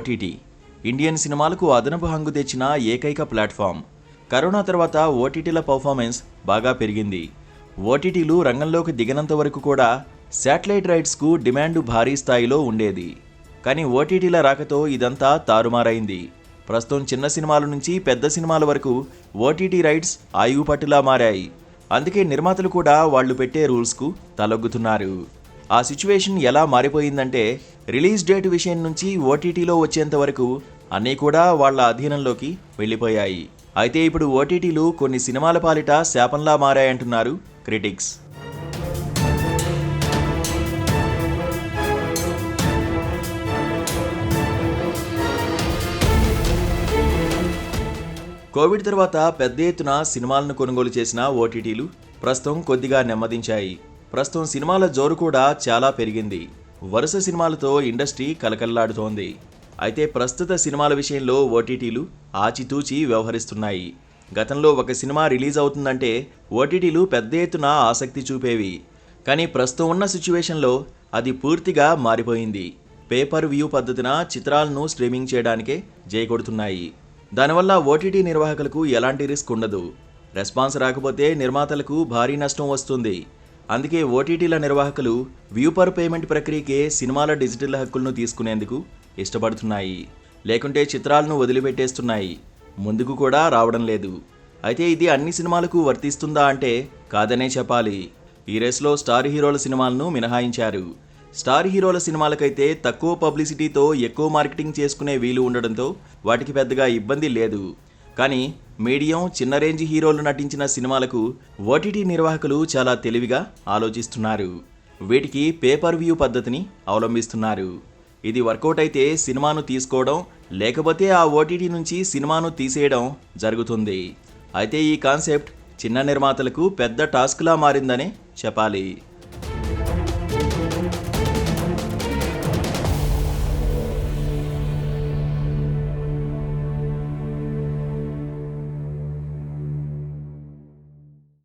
OTT Indian సినిమాలకు అదనపు హంగు తెచ్చిన ఏకైక ప్లాట్ఫామ్. కరోనా తర్వాత ఓటీటీల పర్ఫార్మెన్స్ బాగా పెరిగింది. ఓటీటీలు రంగంలోకి దిగనంత వరకు కూడా శాటిలైట్ రైట్స్కు డిమాండ్ భారీ స్థాయిలో ఉండేది. కానీ ఓటీటీల రాకతో ఇదంతా తారుమారైంది. ప్రస్తుతం చిన్న సినిమాల నుంచి పెద్ద సినిమాల వరకు ఓటీటీ రైట్స్ ఆయువు పట్టులా మారాయి. అందుకే నిర్మాతలు కూడా వాళ్లు పెట్టే రూల్స్కు తలొగ్గుతున్నారు. ఆ సిచ్యువేషన్ ఎలా మారిపోయిందంటే రిలీజ్ డేట్ విషయం నుంచి ఓటీటీలో వచ్చేంత వరకు అన్నీ కూడా వాళ్ల అధీనంలోకి వెళ్ళిపోయాయి. అయితే ఇప్పుడు ఓటీటీలు కొన్ని సినిమాల పాలిట శాపంలా మారాయంటున్నారు క్రిటిక్స్. కోవిడ్ తర్వాత పెద్ద ఎత్తున సినిమాలను కొనుగోలు చేసిన ఓటీటీలు ప్రస్తుతం కొద్దిగా నెమ్మదించాయి. ప్రస్తుతం సినిమాల జోరు కూడా చాలా పెరిగింది. వరుస సినిమాలతో ఇండస్ట్రీ కలకల్లాడుతోంది. అయితే ప్రస్తుత సినిమాల విషయంలో ఓటీటీలు ఆచితూచి వ్యవహరిస్తున్నాయి. గతంలో ఒక సినిమా రిలీజ్ అవుతుందంటే ఓటీటీలు పెద్ద ఎత్తున ఆసక్తి చూపేవి. కానీ ప్రస్తుతం ఉన్న సిచ్యువేషన్లో అది పూర్తిగా మారిపోయింది. పేపర్ వ్యూ పద్ధతిన చిత్రాలను స్ట్రీమింగ్ చేయడానికే జైకొడుతున్నాయి. దానివల్ల ఓటీటీ నిర్వాహకులకు ఎలాంటి రిస్క్ ఉండదు. రెస్పాన్స్ రాకపోతే నిర్మాతలకు భారీ నష్టం వస్తుంది. అందుకే ఓటీటీల నిర్వాహకులు వ్యూ పర్ పేమెంట్ ప్రక్రియకే సినిమాల డిజిటల్ హక్కులను తీసుకునేందుకు ఇష్టపడుతున్నాయి. లేకుంటే చిత్రాలను వదిలిపెట్టేస్తున్నాయి. ముందుకు కూడా రావడం లేదు. అయితే ఇది అన్ని సినిమాలకు వర్తిస్తుందా అంటే కాదనే చెప్పాలి. ఈ రేస్లో స్టార్ హీరోల సినిమాలను మినహాయించారు. స్టార్ హీరోల సినిమాలకైతే తక్కువ పబ్లిసిటీతో ఎక్కువ మార్కెటింగ్ చేసుకునే వీలు ఉండడంతో వాటికి పెద్దగా ఇబ్బంది లేదు. కానీ మీడియం, చిన్న రేంజ్ హీరోలు నటించిన సినిమాలకు ఓటీటీ నిర్వాహకులు చాలా తెలివిగా ఆలోచిస్తున్నారు. వీటికి పేపర్ వ్యూ పద్ధతిని అవలంబిస్తున్నారు. ఇది వర్కౌట్ అయితే సినిమాను తీసుకోవడం, లేకపోతే ఆ ఓటీటీ నుంచి సినిమాను తీసేయడం జరుగుతుంది. అయితే ఈ కాన్సెప్ట్ చిన్న నిర్మాతలకు పెద్ద టాస్క్లా మారిందనే చెప్పాలి.